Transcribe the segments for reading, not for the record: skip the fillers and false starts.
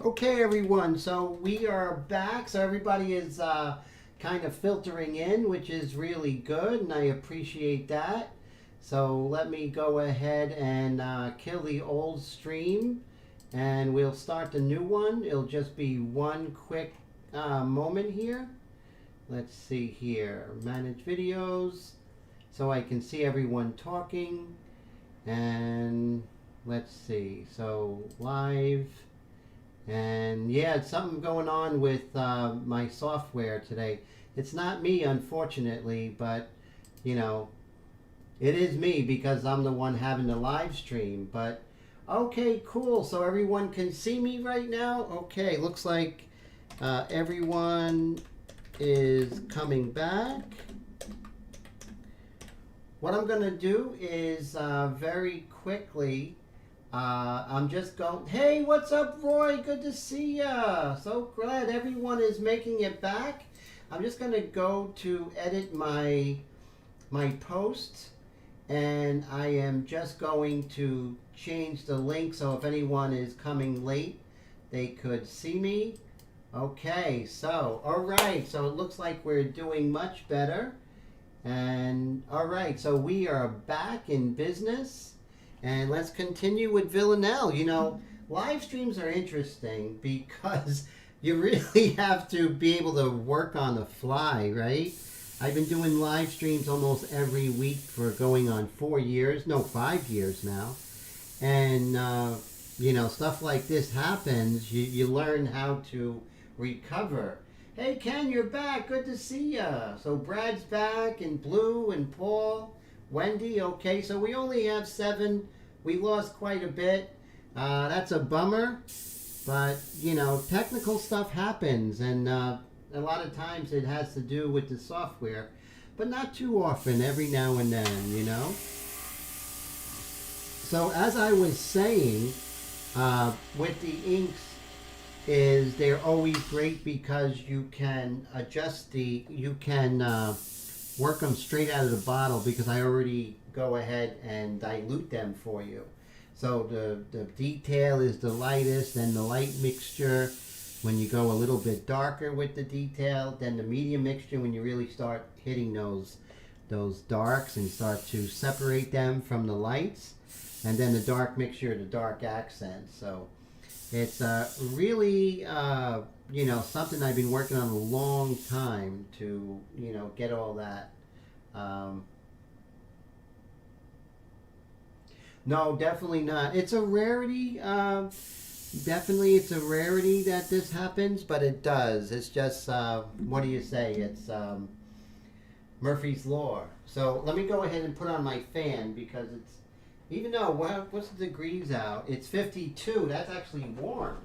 Okay, everyone, so we are back. So everybody is kind of filtering in, which is really good, and I appreciate that. So let me go ahead and kill the old stream, and we'll start the new one. It'll just be one quick moment here. Let's see here. Manage videos, so I can see everyone talking. And let's see. So live. And yeah, it's something going on with my software today. It's not me, unfortunately, but you know, it is me because I'm the one having the live stream. But okay, cool. So everyone can see me right now. Okay, looks like everyone is coming back. What I'm going to do is very quickly. I'm just going, hey, what's up, Roy? Good to see ya. So glad everyone is making it back. I'm just going to go to edit my post, and I am just going to change the link so if anyone is coming late, they could see me. Okay, so, all right, so it looks like we're doing much better. And, all right, so we are back in business. And let's continue with Villanelle. You know, live streams are interesting because you really have to be able to work on the fly, right? I've been doing live streams almost every week for going on 5 years now. And, you know, stuff like this happens. You learn how to recover. Hey, Ken, you're back. Good to see ya. So Brad's back, and Blue, and Paul. Wendy, okay, so we only have 7. We lost quite a bit. That's a bummer, but you know, technical stuff happens, and a lot of times it has to do with the software, but not too often, every now and then, you know. So as I was saying, with the inks, is they're always great because you can adjust you can work them straight out of the bottle because I already go ahead and dilute them for you. So the detail is the lightest, and the light mixture when you go a little bit darker with the detail, then the medium mixture when you really start hitting those darks and start to separate them from the lights, and then the dark mixture, the dark accents. So it's really you know, something I've been working on a long time to, you know, get all that. No, definitely not. It's a rarity. Definitely, it's a rarity that this happens, but it does. It's just, what do you say? It's Murphy's Law. So let me go ahead and put on my fan because it's, even though, what's the degrees out? It's 52. That's actually warm.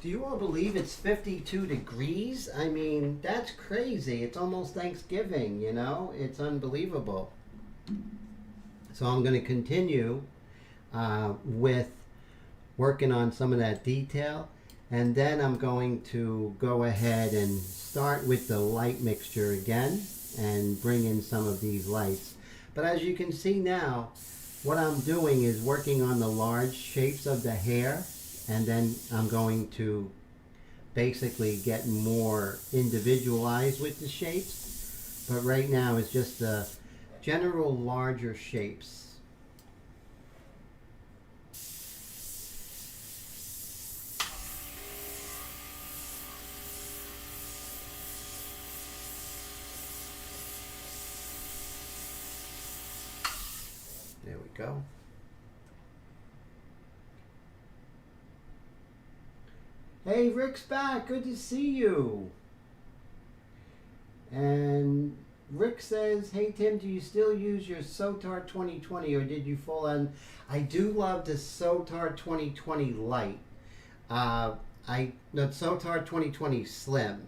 Do you all believe it's 52 degrees? I mean, that's crazy. It's almost Thanksgiving, you know? It's unbelievable. So I'm going to continue with working on some of that detail. And then I'm going to go ahead and start with the light mixture again and bring in some of these lights. But as you can see now, what I'm doing is working on the large shapes of the hair. And then I'm going to basically get more individualized with the shapes. But right now it's just the general larger shapes. There we go. Hey, Rick's back. Good to see you. And Rick says, hey, Tim, do you still use your Sotar 2020 or did you fall on? I do love the Sotar 2020 Lite. The Sotar 2020 Slim.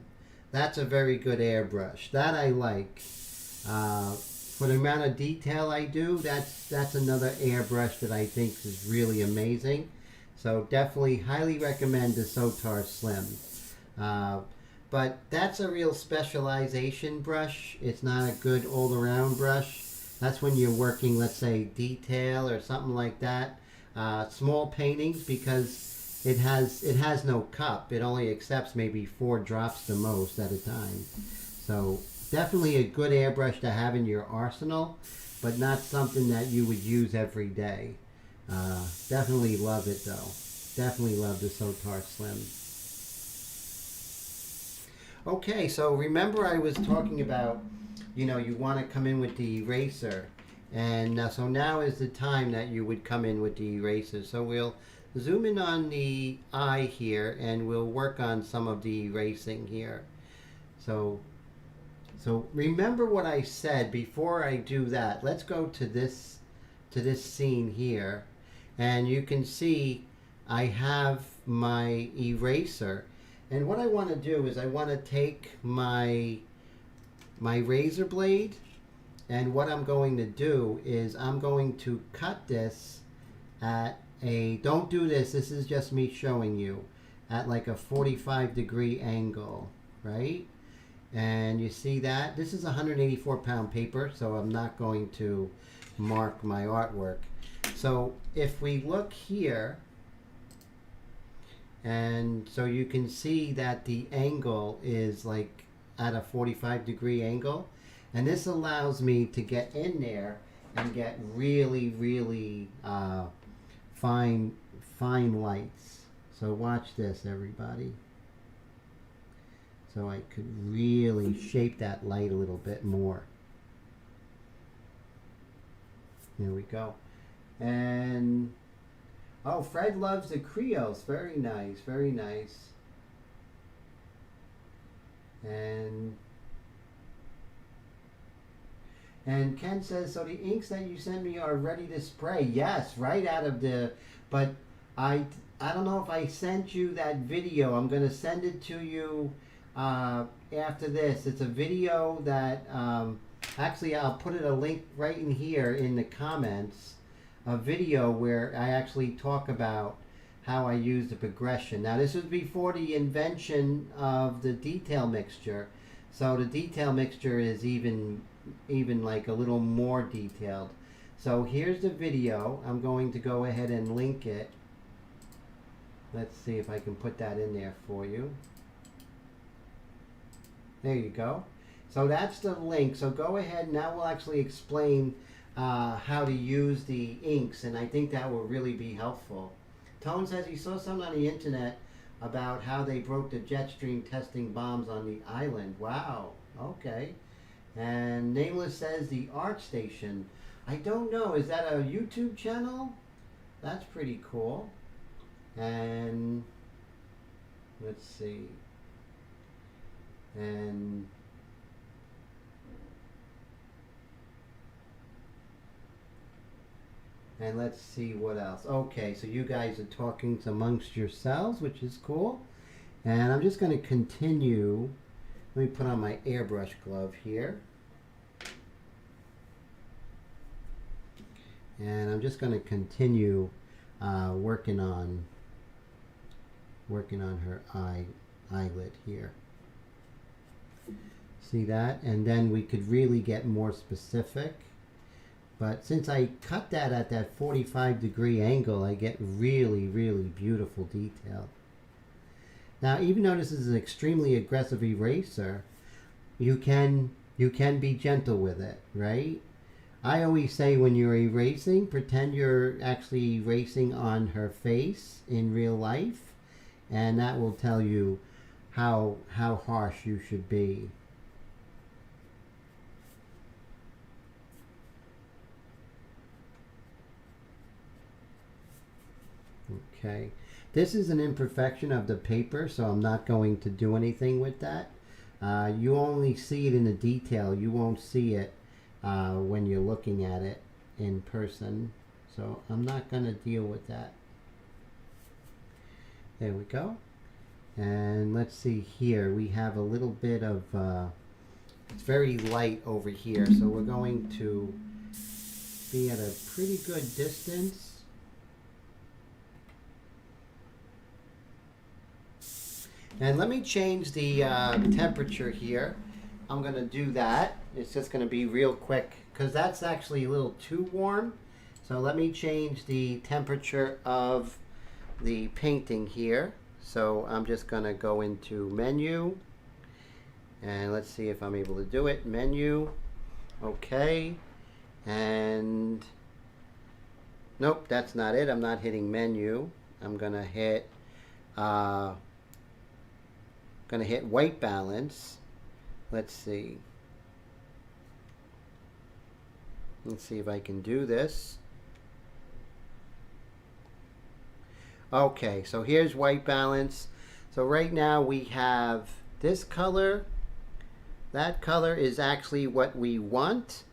That's a very good airbrush. That I like. For the amount of detail I do, that's another airbrush that I think is really amazing. So definitely highly recommend the Sotar Slim. But that's a real specialization brush. It's not a good all-around brush. That's when you're working, let's say, detail or something like that. Small paintings, because it has no cup. It only accepts maybe 4 drops the most at a time. So definitely a good airbrush to have in your arsenal, but not something that you would use every day. Definitely love it though. Definitely love the Sotar Slim. Okay, so remember I was talking about, you know, you want to come in with the eraser. And so now is the time that you would come in with the eraser. So we'll zoom in on the eye here and we'll work on some of the erasing here. So remember what I said before I do that. Let's go to this scene here. And you can see I have my eraser. And what I want to do is I want to take my razor blade, and what I'm going to do is I'm going to cut this at a, don't do this, this is just me showing you, at like a 45-degree angle, right? And you see that? This is 184-pound paper, so I'm not going to mark my artwork. So if we look here, and so you can see that the angle is like at a 45-degree angle. And this allows me to get in there and get really, really fine lights. So watch this, everybody. So I could really shape that light a little bit more. There we go. And oh, Fred loves the Creoles. Very nice, very nice. And Ken says, so the inks that you sent me are ready to spray. Yes, right out of the, but I don't know if I sent you that video. I'm going to send it to you after this. It's a video that, actually I'll put a link right in here in the comments. A video where I actually talk about how I use the progression. Now this was before the invention of the detail mixture. So the detail mixture is even like a little more detailed. So here's the video. I'm going to go ahead and link it. Let's see if I can put that in there for you. There you go. So that's the link. So go ahead. Now we'll actually explain how to use the inks, and I think that will really be helpful. Tone says he saw something on the internet about how they broke the jet stream testing bombs on the island. Wow. Okay. And Nameless says the Art Station. I don't know. Is that a YouTube channel? That's pretty cool. And let's see. And let's see what else. Okay, so you guys are talking amongst yourselves, which is cool. And I'm just going to continue. Let me put on my airbrush glove here. And I'm just going to continue working on her eyelid here. See that? And then we could really get more specific. But since I cut that at that 45-degree angle, I get really, really beautiful detail. Now, even though this is an extremely aggressive eraser, you can be gentle with it, right? I always say when you're erasing, pretend you're actually erasing on her face in real life, and that will tell you how harsh you should be. Okay, this is an imperfection of the paper, so I'm not going to do anything with that. You only see it in the detail. You won't see it when you're looking at it in person. So I'm not going to deal with that. There we go. And let's see here. We have a little bit of, it's very light over here. So we're going to be at a pretty good distance. And let me change the temperature here. I'm going to do that. It's just going to be real quick because that's actually a little too warm. So let me change the temperature of the painting here. So I'm just going to go into menu. And let's see if I'm able to do it. Menu. Okay. And nope, that's not it. I'm not hitting menu. I'm going to hit white balance. Let's see. Let's see if I can do this. Okay, so here's white balance. So right now we have this color. That color is actually what we want.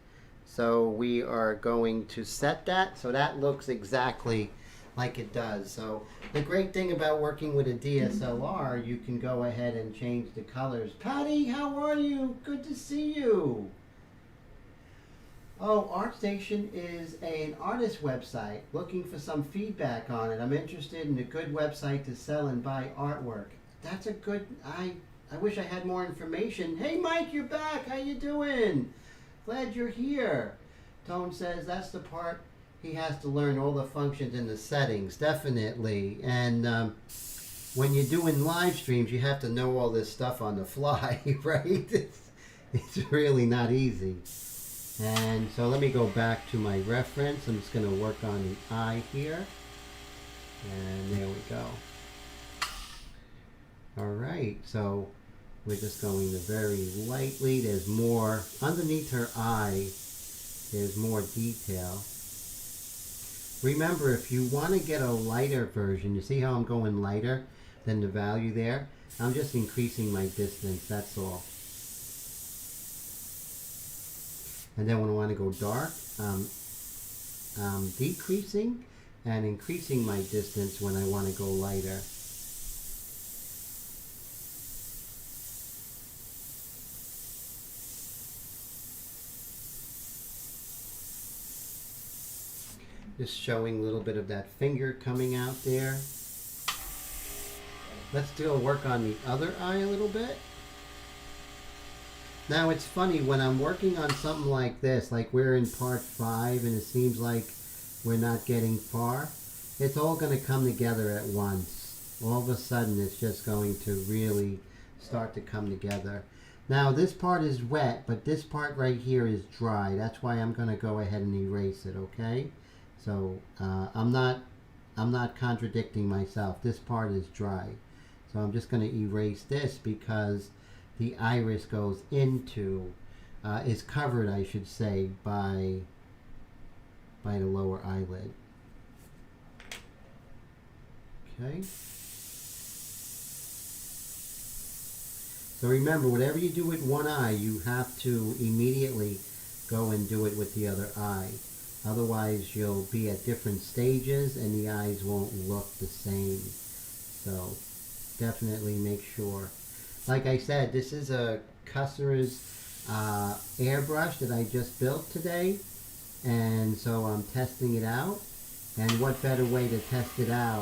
So we are going to set that so that looks exactly like it does. So the great thing about working with a DSLR, you can go ahead and change the colors. Patty, how are you? Good to see you. Oh, ArtStation is an artist website. Looking for some feedback on it. I'm interested in a good website to sell and buy artwork. That's a good, I wish I had more information. Hey Mike, you're back. How you doing? Glad you're here. Tone says that's the part he has to learn all the functions in the settings. Definitely. And when you're doing live streams, you have to know all this stuff on the fly, right? It's really not easy. And so let me go back to my reference. I'm just going to work on the eye here. And there we go. All right, so we're just going to very lightly. There's more underneath her eye. There's more detail. Remember, if you want to get a lighter version, you see how I'm going lighter than the value there? I'm just increasing my distance, that's all. And then when I want to go dark, I'm decreasing and increasing my distance when I want to go lighter. Just showing a little bit of that finger coming out there. Let's still work on the other eye a little bit. Now it's funny, when I'm working on something like this, like we're in part 5 and it seems like we're not getting far, it's all going to come together at once. All of a sudden it's just going to really start to come together. Now this part is wet, but this part right here is dry. That's why I'm going to go ahead and erase it, okay? So I'm not contradicting myself. This part is dry. So I'm just going to erase this because the iris goes into, is covered, I should say, by the lower eyelid. Okay. So remember, whatever you do with one eye, you have to immediately go and do it with the other eye. Otherwise, you'll be at different stages and the eyes won't look the same. So definitely make sure. Like I said, this is a customer's airbrush that I just built today. And so I'm testing it out. And what better way to test it out